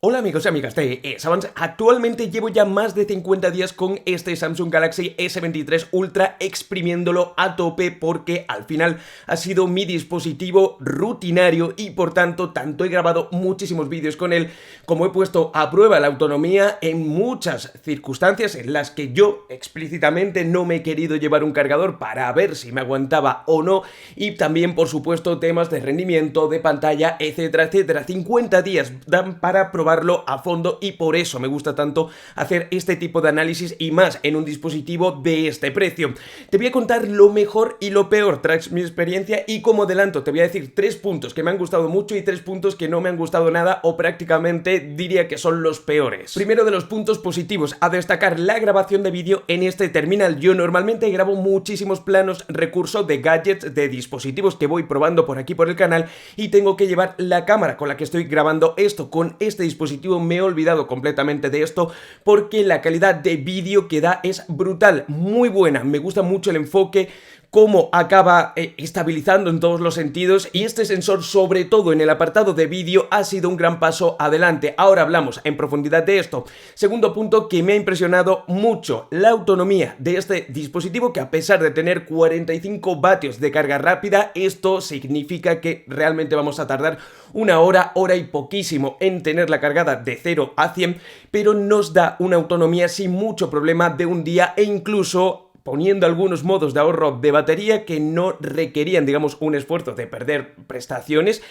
Hola amigos y amigas de Savants. Actualmente llevo ya más de 50 días con este Samsung Galaxy S23 Ultra exprimiéndolo a tope porque al final ha sido mi dispositivo rutinario y por tanto he grabado muchísimos vídeos con él, como he puesto a prueba la autonomía en muchas circunstancias en las que yo explícitamente no me he querido llevar un cargador para ver si me aguantaba o no, y también por supuesto temas de rendimiento, de pantalla, etcétera, etcétera. 50 días dan para probar a fondo y por eso me gusta tanto hacer este tipo de análisis y más en un dispositivo de este precio. Te voy a contar lo mejor y lo peor tras mi experiencia y como adelanto te voy a decir 3 puntos que me han gustado mucho y 3 puntos que no me han gustado nada o prácticamente diría que son los peores. Primero de los puntos positivos a destacar: la grabación de vídeo en este terminal. Yo normalmente grabo muchísimos planos recurso de gadgets, de dispositivos que voy probando por aquí por el canal y tengo que llevar la cámara con la que estoy grabando esto. Con este dispositivo me he olvidado completamente de esto porque la calidad de vídeo que da es brutal, muy buena. Me gusta mucho el enfoque, cómo acaba estabilizando en todos los sentidos, y este sensor, sobre todo en el apartado de vídeo, ha sido un gran paso adelante. Ahora hablamos en profundidad de esto. Segundo punto que me ha impresionado mucho: la autonomía de este dispositivo, que a pesar de tener 45 vatios de carga rápida, esto significa que realmente vamos a tardar una hora y poquísimo en tenerla cargada de 0 a 100, pero nos da una autonomía sin mucho problema de un día, e incluso poniendo algunos modos de ahorro de batería que no requerían, digamos, un esfuerzo de perder prestaciones.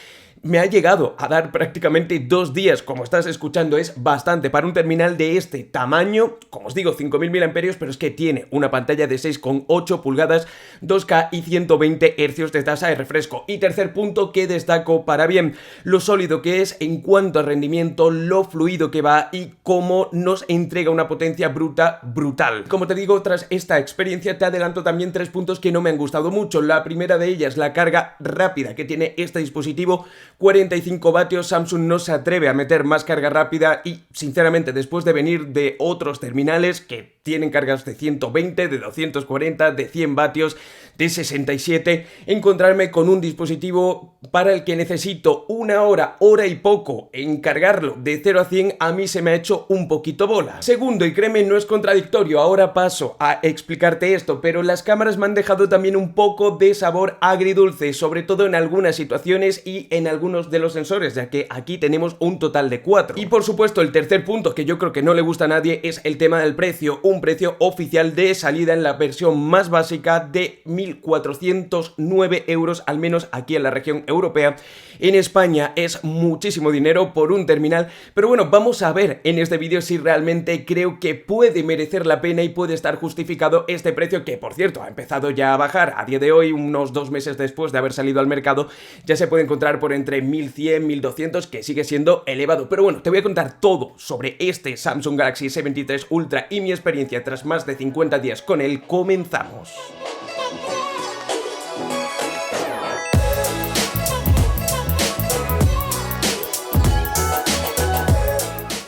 Me ha llegado a dar prácticamente 2 días, como estás escuchando. Es bastante para un terminal de este tamaño. Como os digo, 5000 mAh, pero es que tiene una pantalla de 6,8 pulgadas, 2K y 120 Hz de tasa de refresco. Y tercer punto que destaco para bien: lo sólido que es en cuanto a rendimiento, lo fluido que va y cómo nos entrega una potencia brutal. Como te digo, tras esta experiencia te adelanto también 3 puntos que no me han gustado mucho. La primera de ellas, la carga rápida que tiene este dispositivo. 45 vatios, Samsung no se atreve a meter más carga rápida y sinceramente, después de venir de otros terminales que tienen cargas de 120, de 240, de 100 vatios, de 67, encontrarme con un dispositivo para el que necesito una hora y poco en cargarlo de 0 a 100, a mí se me ha hecho un poquito bola. Segundo, y créeme, no es contradictorio, ahora paso a explicarte esto, pero las cámaras me han dejado también un poco de sabor agridulce, sobre todo en algunas situaciones y en algunos de los sensores, ya que aquí tenemos un total de 4. Y por supuesto, el tercer punto, que yo creo que no le gusta a nadie, es el tema del precio. Un precio oficial de salida en la versión más básica de 1.409 euros, al menos aquí en la región europea. En España es muchísimo dinero por un terminal, pero bueno, vamos a ver en este vídeo si realmente creo que puede merecer la pena y puede estar justificado este precio, que por cierto ha empezado ya a bajar. A día de hoy, unos 2 meses después de haber salido al mercado, ya se puede encontrar por entre 1100, 1200, que sigue siendo elevado. Pero bueno, te voy a contar todo sobre este Samsung Galaxy S23 Ultra y mi experiencia tras más de 50 días con él. Comenzamos.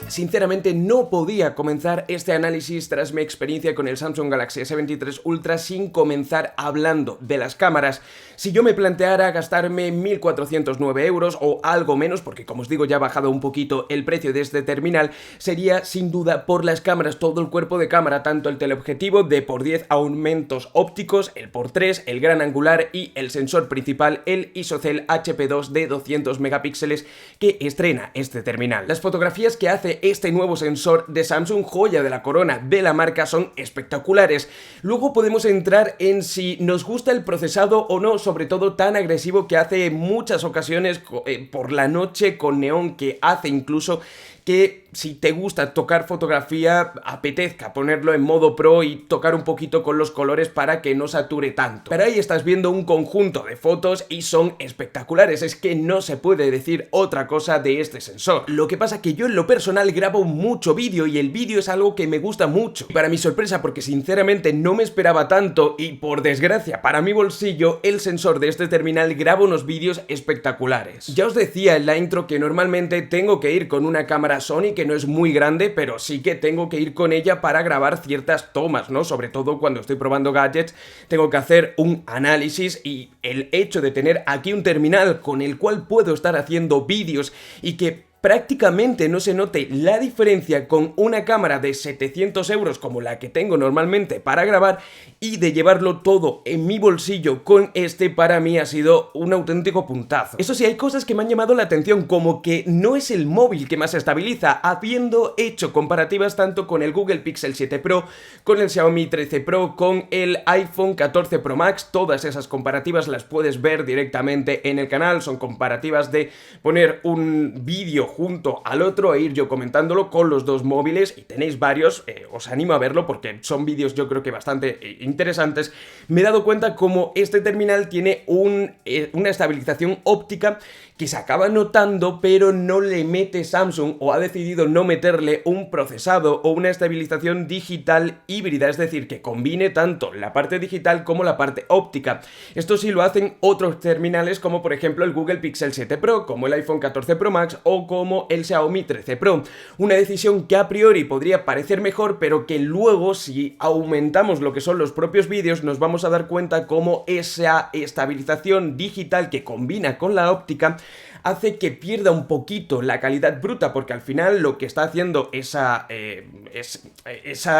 Sinceramente no podía comenzar este análisis tras mi experiencia con el Samsung Galaxy S23 Ultra sin comenzar hablando de las cámaras. Si yo me planteara gastarme 1.409 euros o algo menos, porque como os digo ya ha bajado un poquito el precio de este terminal, sería sin duda por las cámaras, todo el cuerpo de cámara, tanto el teleobjetivo de por 10 aumentos ópticos, el por 3, el gran angular y el sensor principal, el ISOCELL HP2 de 200 megapíxeles que estrena este terminal. Las fotografías que hace este nuevo sensor de Samsung, joya de la corona de la marca, son espectaculares. Luego podemos entrar en si nos gusta el procesado o no, sobre todo tan agresivo que hace en muchas ocasiones por la noche con neón, que hace incluso que si te gusta tocar fotografía apetezca ponerlo en modo pro y tocar un poquito con los colores para que no sature tanto. Pero ahí estás viendo un conjunto de fotos y son espectaculares, es que no se puede decir otra cosa de este sensor. Lo que pasa que yo en lo personal grabo mucho vídeo y el vídeo es algo que me gusta mucho. Y para mi sorpresa, porque sinceramente no me esperaba tanto y por desgracia para mi bolsillo, el sensor de este terminal graba unos vídeos espectaculares. Ya os decía en la intro que normalmente tengo que ir con una cámara Sony que no es muy grande, pero sí que tengo que ir con ella para grabar ciertas tomas, ¿no? Sobre todo cuando estoy probando gadgets, tengo que hacer un análisis, y el hecho de tener aquí un terminal con el cual puedo estar haciendo vídeos y que prácticamente no se note la diferencia con una cámara de 700 euros como la que tengo normalmente para grabar, y de llevarlo todo en mi bolsillo con este, para mí ha sido un auténtico puntazo. Eso sí, hay cosas que me han llamado la atención, como que no es el móvil que más estabiliza, habiendo hecho comparativas tanto con el Google Pixel 7 Pro, con el Xiaomi 13 Pro, con el iPhone 14 Pro Max. Todas esas comparativas las puedes ver directamente en el canal, son comparativas de poner un vídeo junto al otro e ir yo comentándolo con los dos móviles, y tenéis varios, os animo a verlo porque son vídeos yo creo que bastante interesantes. Me he dado cuenta como este terminal tiene una estabilización óptica que se acaba notando, pero no le mete Samsung, o ha decidido no meterle un procesado o una estabilización digital híbrida, es decir, que combine tanto la parte digital como la parte óptica. Esto sí lo hacen otros terminales, como por ejemplo el Google Pixel 7 Pro, como el iPhone 14 Pro Max o como el Xiaomi 13 Pro. Una decisión que a priori podría parecer mejor, pero que luego, si aumentamos lo que son los propios vídeos, nos vamos a dar cuenta cómo esa estabilización digital que combina con la óptica hace que pierda un poquito la calidad bruta, porque al final lo que está haciendo esa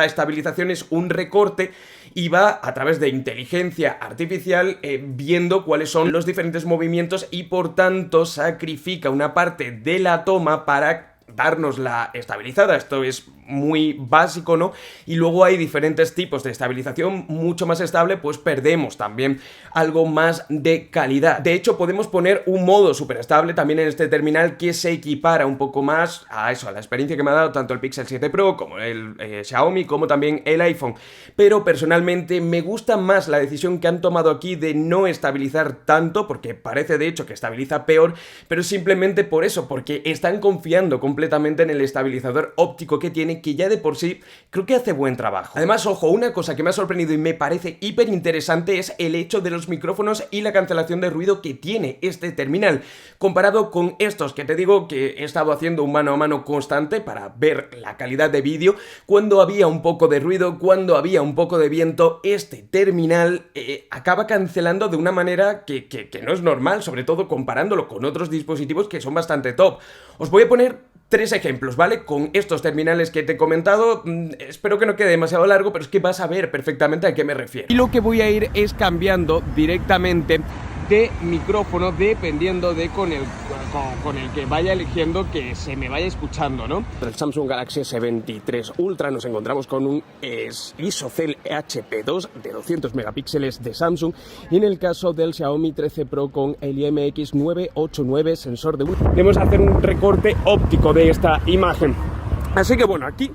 estabilización es un recorte, y va a través de inteligencia artificial viendo cuáles son los diferentes movimientos, y por tanto sacrifica una parte de la toma para darnos la estabilizada. Esto es muy básico, ¿no? Y luego hay diferentes tipos de estabilización. Mucho más estable, pues perdemos también algo más de calidad. De hecho, podemos poner un modo súper estable también en este terminal, que se equipara un poco más a eso, a la experiencia que me ha dado tanto el Pixel 7 Pro como el Xiaomi, como también el iPhone. Pero personalmente me gusta más la decisión que han tomado aquí de no estabilizar tanto, porque parece de hecho que estabiliza peor, pero simplemente por eso, porque están confiando completamente en el estabilizador óptico que tiene, que ya de por sí creo que hace buen trabajo. Además, ojo, una cosa que me ha sorprendido y me parece hiper interesante es el hecho de los micrófonos y la cancelación de ruido que tiene este terminal, comparado con estos que te digo que he estado haciendo un mano a mano constante para ver la calidad de vídeo. Cuando había un poco de ruido, cuando había un poco de viento, este terminal acaba cancelando de una manera que no es normal, sobre todo comparándolo con otros dispositivos que son bastante top. Os voy a poner 3 ejemplos, ¿vale? Con estos terminales que te he comentado. Espero que no quede demasiado largo, pero es que vas a ver perfectamente a qué me refiero. Y lo que voy a ir es cambiando directamente de micrófono dependiendo de con el que vaya eligiendo que se me vaya escuchando, ¿no? En el Samsung Galaxy S23 Ultra nos encontramos con un ISOCELL HP2 de 200 megapíxeles de Samsung, y en el caso del Xiaomi 13 Pro con el IMX989 sensor de... Debemos hacer un recorte óptico de esta imagen. Así que bueno, aquí,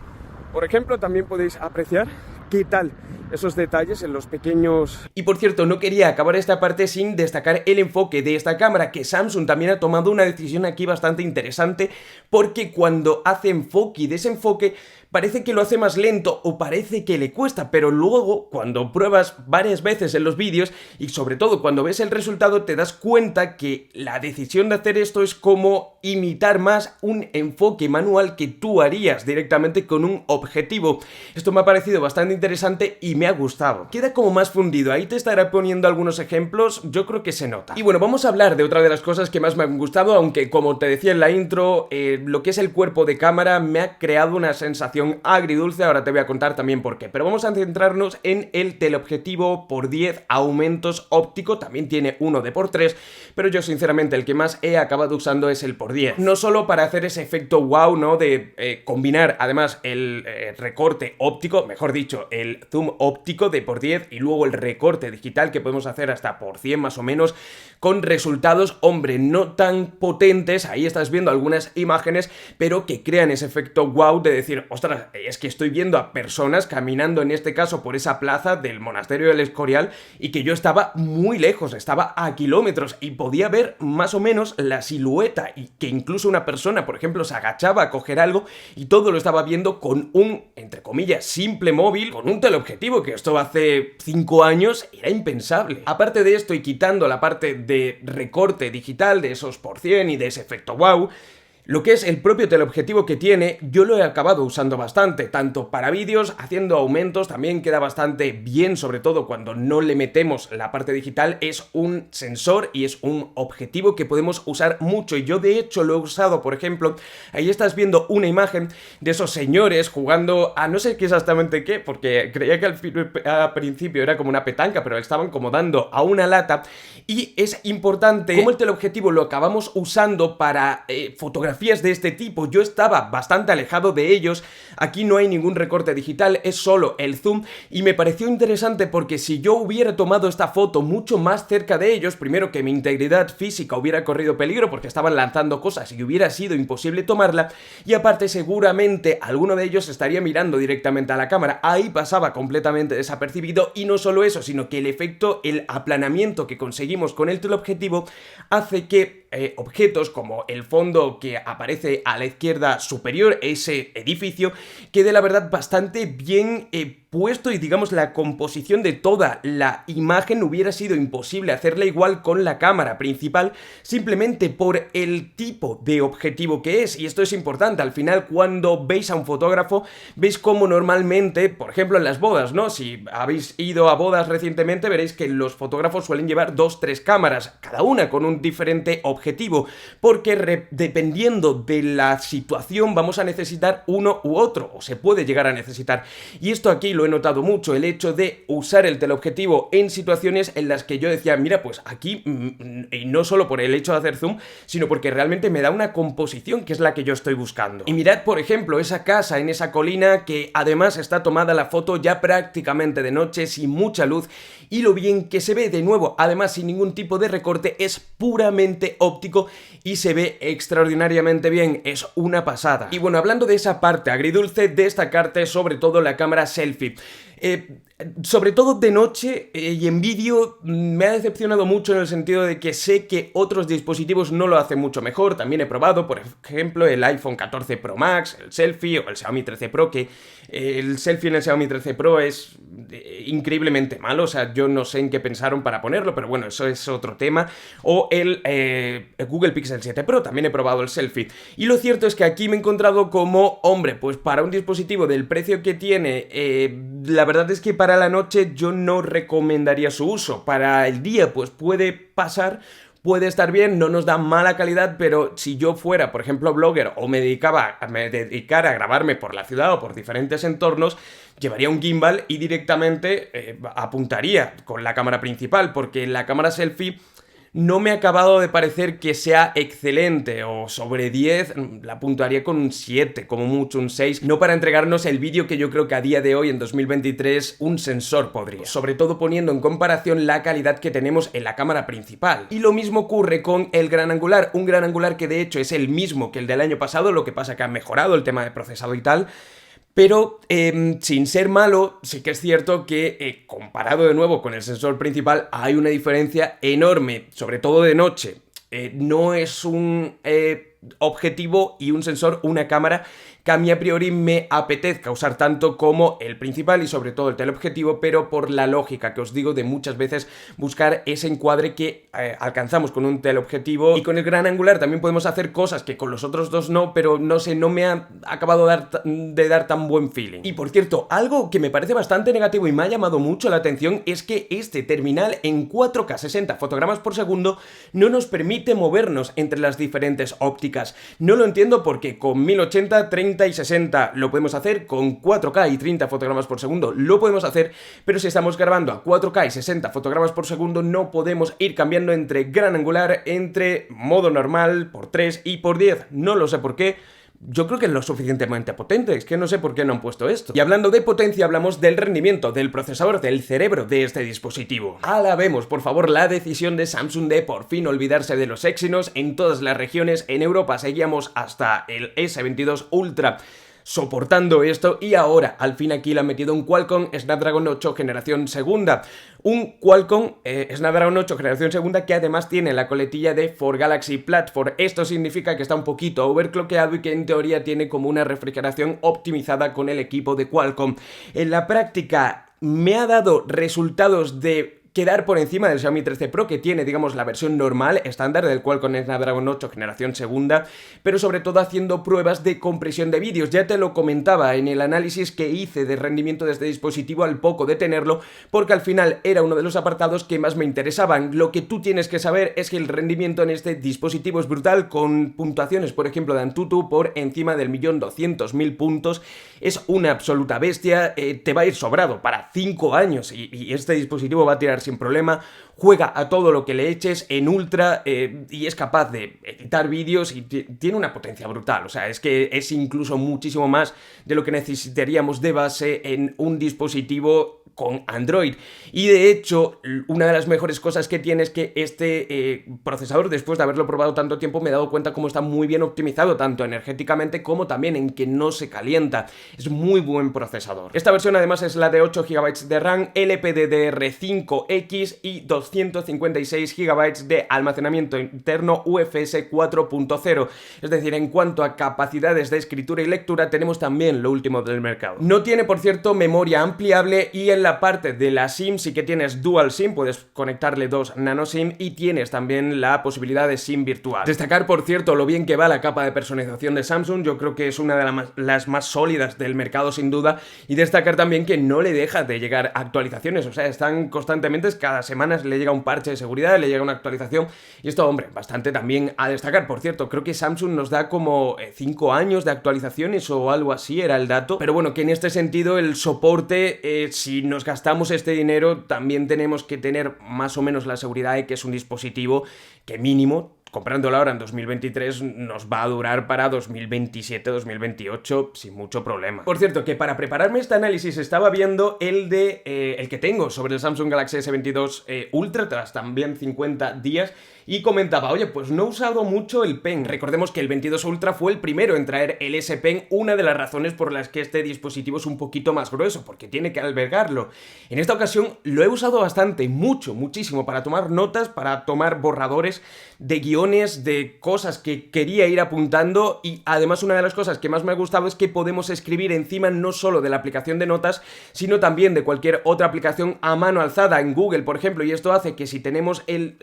por ejemplo, también podéis apreciar qué tal esos detalles en los pequeños... Y por cierto, no quería acabar esta parte sin destacar el enfoque de esta cámara, que Samsung también ha tomado una decisión aquí bastante interesante, porque cuando hace enfoque y desenfoque parece que lo hace más lento o parece que le cuesta, pero luego cuando pruebas varias veces en los vídeos y sobre todo cuando ves el resultado te das cuenta que la decisión de hacer esto es como imitar más un enfoque manual que tú harías directamente con un objetivo. Esto me ha parecido bastante interesante y me ha gustado. Queda como más fundido, ahí te estaré poniendo algunos ejemplos, yo creo que se nota. Y bueno, vamos a hablar de otra de las cosas que más me han gustado, aunque como te decía en la intro, lo que es el cuerpo de cámara me ha creado una sensación agridulce, ahora te voy a contar también por qué. Pero vamos a centrarnos en el teleobjetivo por 10 aumentos óptico, también tiene uno de por 3, pero yo sinceramente el que más he acabado usando es el por 10. No solo para hacer ese efecto wow, ¿no? De combinar además el recorte óptico, mejor dicho, el zoom óptico de por 10 y luego el recorte digital que podemos hacer hasta por 100 más o menos, con resultados, hombre, no tan potentes, ahí estás viendo algunas imágenes, pero que crean ese efecto wow de decir, ostras, es que estoy viendo a personas caminando en este caso por esa plaza del monasterio del Escorial y que yo estaba muy lejos, estaba a kilómetros y podía ver más o menos la silueta, y que incluso una persona, por ejemplo, se agachaba a coger algo y todo lo estaba viendo con un, entre comillas, simple móvil, con un teleobjetivo, que esto hace 5 años era impensable. Aparte de esto y quitando la parte de recorte digital, de esos por 100 y de ese efecto wow, Lo que es el propio teleobjetivo que tiene, yo lo he acabado usando bastante, tanto para vídeos, haciendo aumentos, también queda bastante bien, sobre todo cuando no le metemos la parte digital. Es un sensor y es un objetivo que podemos usar mucho, y yo de hecho lo he usado, por ejemplo, ahí estás viendo una imagen de esos señores jugando a no sé qué exactamente qué, porque creía que al principio era como una petanca, pero estaban como dando a una lata, y es importante cómo el teleobjetivo lo acabamos usando para fotografías de este tipo. Yo estaba bastante alejado de ellos, aquí no hay ningún recorte digital, es solo el zoom, y me pareció interesante porque si yo hubiera tomado esta foto mucho más cerca de ellos, primero que mi integridad física hubiera corrido peligro porque estaban lanzando cosas y hubiera sido imposible tomarla, y aparte seguramente alguno de ellos estaría mirando directamente a la cámara, ahí pasaba completamente desapercibido. Y no solo eso, sino que el efecto, el aplanamiento que conseguimos con el teleobjetivo hace que objetos como el fondo que aparece a la izquierda superior, ese edificio, quede la verdad bastante bien puesto, y digamos la composición de toda la imagen hubiera sido imposible hacerla igual con la cámara principal, simplemente por el tipo de objetivo que es. Y esto es importante, al final cuando veis a un fotógrafo veis cómo normalmente, por ejemplo en las bodas, ¿no? Si habéis ido a bodas recientemente veréis que los fotógrafos suelen llevar 2-3 cámaras, cada una con un diferente objetivo, porque dependiendo de la situación vamos a necesitar uno u otro, o se puede llegar a necesitar. Y esto aquí lo he notado mucho, el hecho de usar el teleobjetivo en situaciones en las que yo decía, mira, pues aquí, y no solo por el hecho de hacer zoom, sino porque realmente me da una composición que es la que yo estoy buscando. Y mirad, por ejemplo, esa casa en esa colina, que además está tomada la foto ya prácticamente de noche, sin mucha luz, y lo bien que se ve, de nuevo, además sin ningún tipo de recorte, es puramente óptico y se ve extraordinariamente bien, es una pasada. Y bueno, hablando de esa parte agridulce, destacarte sobre todo la cámara selfie. Sobre todo de noche y en vídeo me ha decepcionado mucho, en el sentido de que sé que otros dispositivos no lo hacen mucho mejor. También he probado, por ejemplo, el iPhone 14 Pro Max, el selfie, o el Xiaomi 13 Pro, que el selfie en el Xiaomi 13 Pro es increíblemente malo, o sea, yo no sé en qué pensaron para ponerlo, pero bueno, eso es otro tema. O el Google Pixel 7 Pro, también he probado el selfie. Y lo cierto es que aquí me he encontrado como, hombre, pues para un dispositivo del precio que tiene, la verdad es que para la noche yo no recomendaría su uso. Para el día pues puede pasar, puede estar bien, no nos da mala calidad, pero si yo fuera, por ejemplo, blogger, o me dedicara a grabarme por la ciudad o por diferentes entornos, llevaría un gimbal y directamente apuntaría con la cámara principal, porque la cámara selfie no me ha acabado de parecer que sea excelente, o sobre 10 la puntuaría con un 7, como mucho un 6, no para entregarnos el vídeo que yo creo que a día de hoy, en 2023, un sensor podría. Sobre todo poniendo en comparación la calidad que tenemos en la cámara principal. Y lo mismo ocurre con el gran angular, un gran angular que de hecho es el mismo que el del año pasado, lo que pasa que ha mejorado el tema de procesado y tal. Pero sin ser malo, sí que es cierto que comparado de nuevo con el sensor principal hay una diferencia enorme, sobre todo de noche. No es un objetivo y un sensor, una cámara que a mí a priori me apetezca usar tanto como el principal y sobre todo el teleobjetivo, pero por la lógica que os digo de muchas veces buscar ese encuadre que alcanzamos con un teleobjetivo. Y con el gran angular también podemos hacer cosas que con los otros dos no, pero no sé, no me ha acabado de dar tan buen feeling. Y por cierto, algo que me parece bastante negativo y me ha llamado mucho la atención es que este terminal en 4K 60 fotogramas por segundo no nos permite movernos entre las diferentes ópticas. No lo entiendo, porque con 1080, 30 y 60 lo podemos hacer, con 4K y 30 fotogramas por segundo lo podemos hacer, pero si estamos grabando a 4K y 60 fotogramas por segundo no podemos ir cambiando entre gran angular, entre modo normal, por 3 y por 10. No lo sé por qué. Yo creo que es lo suficientemente potente, es que no sé por qué no han puesto esto. Y hablando de potencia, hablamos del rendimiento, del procesador, del cerebro de este dispositivo. Alabemos, por favor, la decisión de Samsung de por fin olvidarse de los Exynos en todas las regiones. En Europa seguíamos hasta el S22 Ultra soportando esto, y ahora al fin aquí le han metido un Qualcomm Snapdragon 8 generación segunda. Un Qualcomm Snapdragon 8 generación segunda que además tiene la coletilla de For Galaxy Platform. Esto significa que está un poquito overclockeado y que en teoría tiene como una refrigeración optimizada con el equipo de Qualcomm. En la práctica me ha dado resultados de quedar por encima del Xiaomi 13 Pro, que tiene, digamos, la versión normal, estándar, del cual con el Snapdragon 8 generación segunda, pero sobre todo haciendo pruebas de compresión de vídeos. Ya te lo comentaba en el análisis que hice de rendimiento de este dispositivo al poco de tenerlo, porque al final era uno de los apartados que más me interesaban. Lo que tú tienes que saber es que el rendimiento en este dispositivo es brutal, con puntuaciones, por ejemplo, de Antutu por encima del 1.200.000 puntos. Es una absoluta bestia, te va a ir sobrado para 5 años y este dispositivo va a tirar sin problema. Juega a todo lo que le eches en ultra y es capaz de editar vídeos y tiene una potencia brutal. O sea, es que es incluso muchísimo más de lo que necesitaríamos de base en un dispositivo con Android. Y de hecho, una de las mejores cosas que tiene es que este procesador, después de haberlo probado tanto tiempo, me he dado cuenta cómo está muy bien optimizado, tanto energéticamente como también en que no se calienta. Es muy buen procesador. Esta versión además es la de 8 GB de RAM, LPDDR5X y 256 GB de almacenamiento interno UFS 4.0. Es decir, en cuanto a capacidades de escritura y lectura, tenemos también lo último del mercado. No tiene, por cierto, memoria ampliable y en la parte de la SIM sí que tienes Dual SIM, puedes conectarle 2 nano SIM y tienes también la posibilidad de SIM virtual. Destacar, por cierto, lo bien que va la capa de personalización de Samsung, yo creo que es una de las más sólidas del mercado sin duda, y destacar también que no le deja de llegar actualizaciones, o sea, están constantemente, cada semana le llega un parche de seguridad, le llega una actualización, y esto, hombre, bastante también a destacar. Por cierto, creo que Samsung nos da como 5 años de actualizaciones o algo así era el dato, pero bueno, que en este sentido el soporte, si nos gastamos este dinero, también tenemos que tener más o menos la seguridad de que es un dispositivo que mínimo, comprándolo ahora en 2023, nos va a durar para 2027-2028 sin mucho problema. Por cierto, que para prepararme este análisis estaba viendo el que tengo sobre el Samsung Galaxy S22 Ultra tras también 50 días y comentaba, oye, pues no he usado mucho el Pen. Recordemos que el 22 Ultra fue el primero en traer el S Pen, una de las razones por las que este dispositivo es un poquito más grueso, porque tiene que albergarlo. En esta ocasión lo he usado bastante, muchísimo, para tomar notas, para tomar borradores de guiones, de cosas que quería ir apuntando, y además una de las cosas que más me ha gustado es que podemos escribir encima no solo de la aplicación de notas, sino también de cualquier otra aplicación a mano alzada en Google, por ejemplo, y esto hace que si tenemos el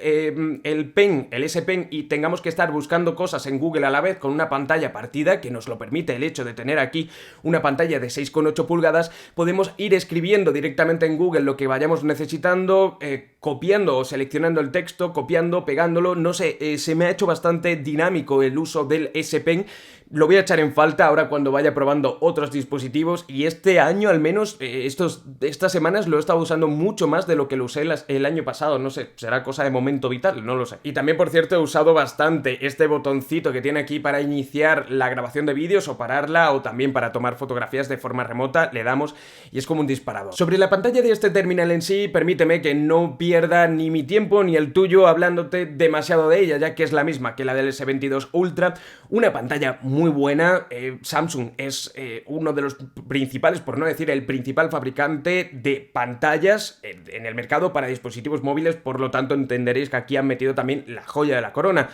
Pen, el S Pen, y tengamos que estar buscando cosas en Google a la vez con una pantalla partida, que nos lo permite el hecho de tener aquí una pantalla de 6,8 pulgadas, podemos ir escribiendo directamente en Google lo que vayamos necesitando, copiando o seleccionando el texto, copiando, pegándolo, no sé, se me ha hecho bastante dinámico el uso del S Pen. Lo voy a echar en falta ahora cuando vaya probando otros dispositivos, y este año al menos, estas semanas lo he estado usando mucho más de lo que lo usé el año pasado, no sé, será cosa de momento vital, no lo sé. Y también, por cierto, he usado bastante este botoncito que tiene aquí para iniciar la grabación de vídeos o pararla, o también para tomar fotografías de forma remota, le damos y es como un disparador. Sobre la pantalla de este terminal en sí, permíteme que no pierda ni mi tiempo ni el tuyo hablándote demasiado de ella, ya que es la misma que la del S22 Ultra, una pantalla muy buena. Samsung es uno de los principales, por no decir el principal fabricante de pantallas en el mercado para dispositivos móviles, por lo tanto entenderéis que aquí han metido también la joya de la corona.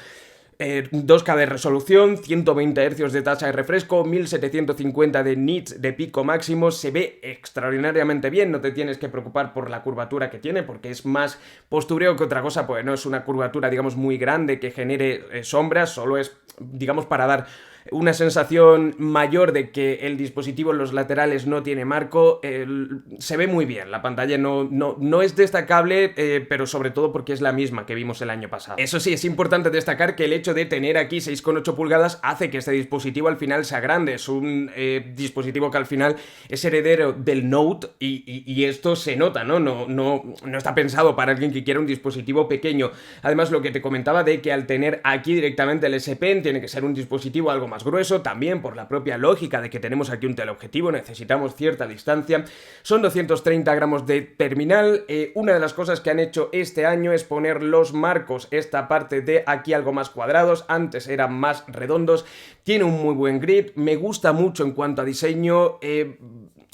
2K de resolución, 120 Hz de tasa de refresco, 1750 de nits de pico máximo, se ve extraordinariamente bien, no te tienes que preocupar por la curvatura que tiene, porque es más postureo que otra cosa, pues no es una curvatura, digamos, muy grande que genere sombras, solo es, digamos, para dar una sensación mayor de que el dispositivo en los laterales no tiene marco. Se ve muy bien, la pantalla no es destacable, pero sobre todo porque es la misma que vimos el año pasado. Eso sí, es importante destacar que el hecho de tener aquí 6,8 pulgadas hace que este dispositivo al final sea grande, es un dispositivo que al final es heredero del Note y esto se nota, ¿no? No está pensado para alguien que quiera un dispositivo pequeño. Además, lo que te comentaba de que al tener aquí directamente el S Pen tiene que ser un dispositivo algo más grueso, también por la propia lógica de que tenemos aquí un teleobjetivo, necesitamos cierta distancia. Son 230 gramos de terminal. Una de las cosas que han hecho este año es poner los marcos, esta parte de aquí algo más cuadrados, antes eran más redondos, tiene un muy buen grip, me gusta mucho en cuanto a diseño.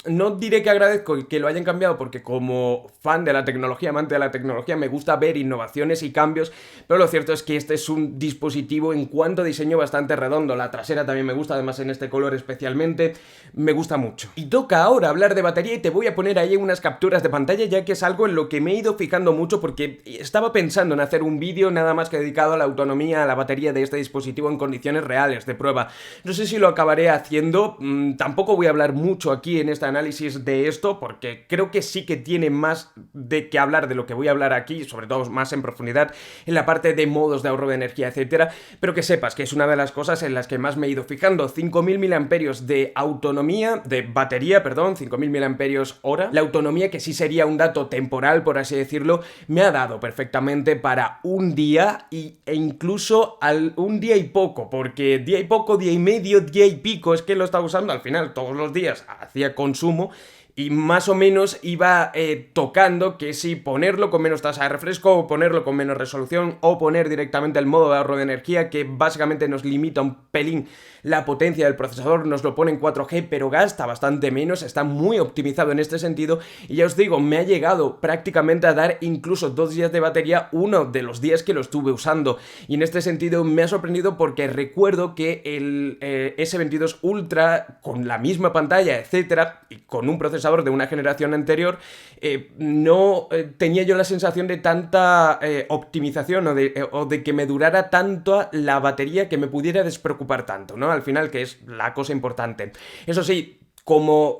no diré que agradezco que lo hayan cambiado porque como fan de la tecnología, amante de la tecnología, me gusta ver innovaciones y cambios, pero lo cierto es que este es un dispositivo en cuanto a diseño bastante redondo. La trasera también me gusta, además en este color especialmente, me gusta mucho. Y toca ahora hablar de batería y te voy a poner ahí unas capturas de pantalla, ya que es algo en lo que me he ido fijando mucho porque estaba pensando en hacer un vídeo nada más que dedicado a la autonomía, a la batería de este dispositivo en condiciones reales de prueba. No sé si lo acabaré haciendo, tampoco voy a hablar mucho aquí en este análisis de esto porque creo que sí que tiene más de qué hablar de lo que voy a hablar aquí, sobre todo más en profundidad en la parte de modos de ahorro de energía, etcétera, pero que sepas que es una de las cosas en las que más me he ido fijando. 5000 mAh de autonomía, de batería, perdón, 5000 mAh. La autonomía, que sí sería un dato temporal, por así decirlo, me ha dado perfectamente para un día e incluso un día y poco, porque día y poco, día y medio, día y pico, es que lo estaba usando al final todos los días, hacía consumo y más o menos iba tocando que si ponerlo con menos tasa de refresco o ponerlo con menos resolución o poner directamente el modo de ahorro de energía, que básicamente nos limita un pelín la potencia del procesador, nos lo pone en 4G pero gasta bastante menos, está muy optimizado en este sentido y ya os digo, me ha llegado prácticamente a dar incluso 2 días de batería uno de los días que lo estuve usando y en este sentido me ha sorprendido porque recuerdo que el S22 Ultra con la misma pantalla, etcétera, y con un procesador de una generación anterior, no tenía yo la sensación de tanta optimización o de que me durara tanto la batería, que me pudiera despreocupar tanto, ¿no? Al final, que es la cosa importante. Eso sí, como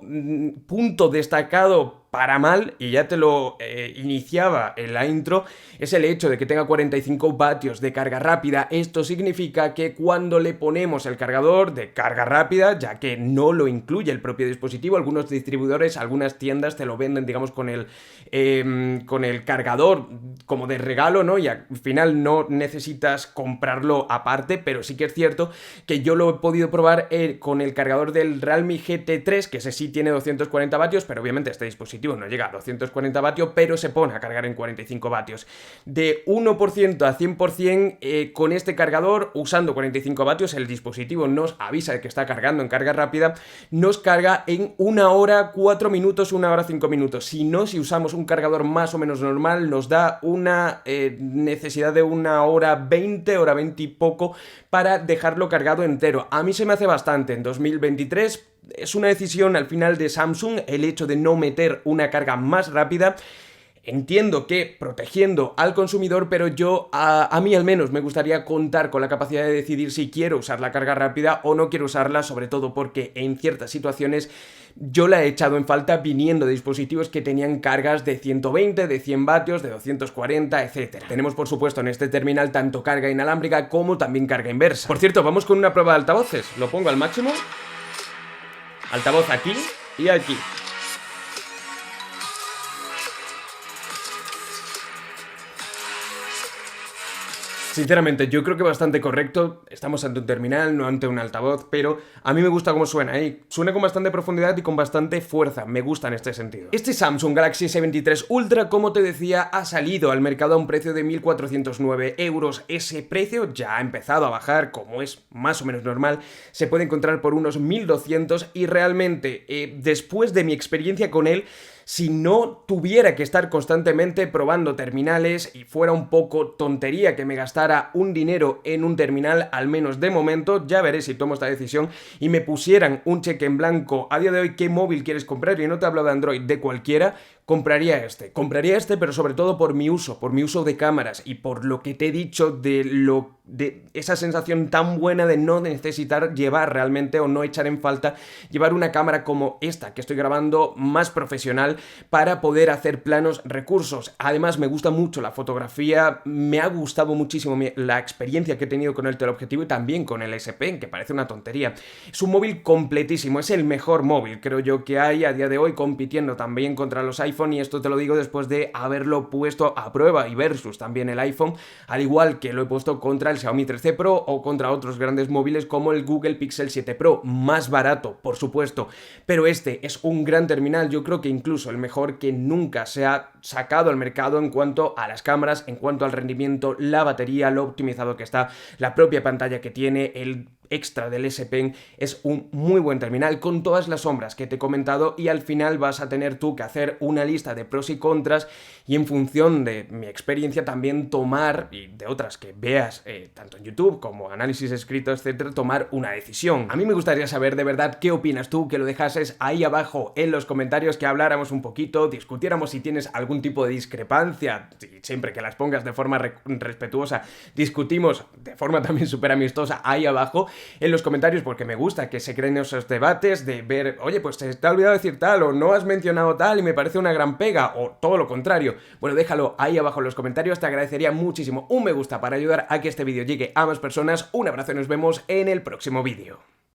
punto destacado para mal, y ya te lo iniciaba en la intro, es el hecho de que tenga 45 vatios de carga rápida. Esto significa que cuando le ponemos el cargador de carga rápida, ya que no lo incluye el propio dispositivo, algunos distribuidores, algunas tiendas te lo venden, digamos, con el cargador como de regalo, ¿no? Y al final no necesitas comprarlo aparte, pero sí que es cierto que yo lo he podido probar con el cargador del Realme GT3, que ese sí tiene 240 vatios, pero obviamente este dispositivo no llega a 240 vatios, pero se pone a cargar en 45 vatios. De 1% a 100% con este cargador, usando 45 vatios, el dispositivo nos avisa de que está cargando en carga rápida, nos carga en 1 hora 4 minutos, 1 hora 5 minutos. Si no, si usamos un cargador más o menos normal, nos da una necesidad de 1 hora 20, hora 20 y poco para dejarlo cargado entero. A mí se me hace bastante en 2023. Es una decisión al final de Samsung el hecho de no meter una carga más rápida. Entiendo que protegiendo al consumidor, pero a mí al menos me gustaría contar con la capacidad de decidir si quiero usar la carga rápida o no quiero usarla, sobre todo porque en ciertas situaciones yo la he echado en falta viniendo de dispositivos que tenían cargas de 120, de 100 vatios, de 240, etc. Tenemos por supuesto en este terminal tanto carga inalámbrica como también carga inversa. Por cierto, vamos con una prueba de altavoces. Lo pongo al máximo. Altavoz aquí y aquí. Sinceramente, yo creo que bastante correcto. Estamos ante un terminal, no ante un altavoz, pero a mí me gusta cómo suena, ¿eh? Suena con bastante profundidad y con bastante fuerza. Me gusta en este sentido. Este Samsung Galaxy S23 Ultra, como te decía, ha salido al mercado a un precio de 1.409 euros. Ese precio ya ha empezado a bajar, como es más o menos normal. Se puede encontrar por unos 1.200 y realmente, después de mi experiencia con él, si no tuviera que estar constantemente probando terminales y fuera un poco tontería que me gastara un dinero en un terminal, al menos de momento, ya veré si tomo esta decisión y me pusieran un cheque en blanco a día de hoy, ¿qué móvil quieres comprar? Y no te hablo de Android, de cualquiera, compraría este, pero sobre todo por mi uso de cámaras y por lo que te he dicho de esa sensación tan buena de no necesitar llevar realmente o no echar en falta llevar una cámara como esta que estoy grabando más profesional para poder hacer planos recursos. Además me gusta mucho la fotografía, me ha gustado muchísimo la experiencia que he tenido con el teleobjetivo y también con el S Pen, que parece una tontería. Es un móvil completísimo, es el mejor móvil creo yo que hay a día de hoy, compitiendo también contra los iPhone, y esto te lo digo después de haberlo puesto a prueba y versus también el iPhone, al igual que lo he puesto contra el Xiaomi 13 Pro o contra otros grandes móviles como el Google Pixel 7 Pro, más barato, por supuesto, pero este es un gran terminal, yo creo que incluso el mejor que nunca se ha sacado al mercado en cuanto a las cámaras, en cuanto al rendimiento, la batería, lo optimizado que está, la propia pantalla que tiene, el extra del S Pen es un muy buen terminal con todas las sombras que te he comentado, y al final vas a tener tú que hacer una lista de pros y contras y en función de mi experiencia también tomar, y de otras que veas tanto en YouTube como análisis escritos, etcétera, tomar una decisión. A mí me gustaría saber de verdad qué opinas tú, que lo dejases ahí abajo en los comentarios, que habláramos un poquito, discutiéramos si tienes algún tipo de discrepancia, y siempre que las pongas de forma respetuosa, discutimos de forma también súper amistosa ahí abajo en los comentarios, porque me gusta que se creen esos debates de ver, oye, pues te ha olvidado decir tal, o no has mencionado tal y me parece una gran pega, o todo lo contrario. Bueno, déjalo ahí abajo en los comentarios, te agradecería muchísimo un me gusta para ayudar a que este vídeo llegue a más personas. Un abrazo y nos vemos en el próximo vídeo.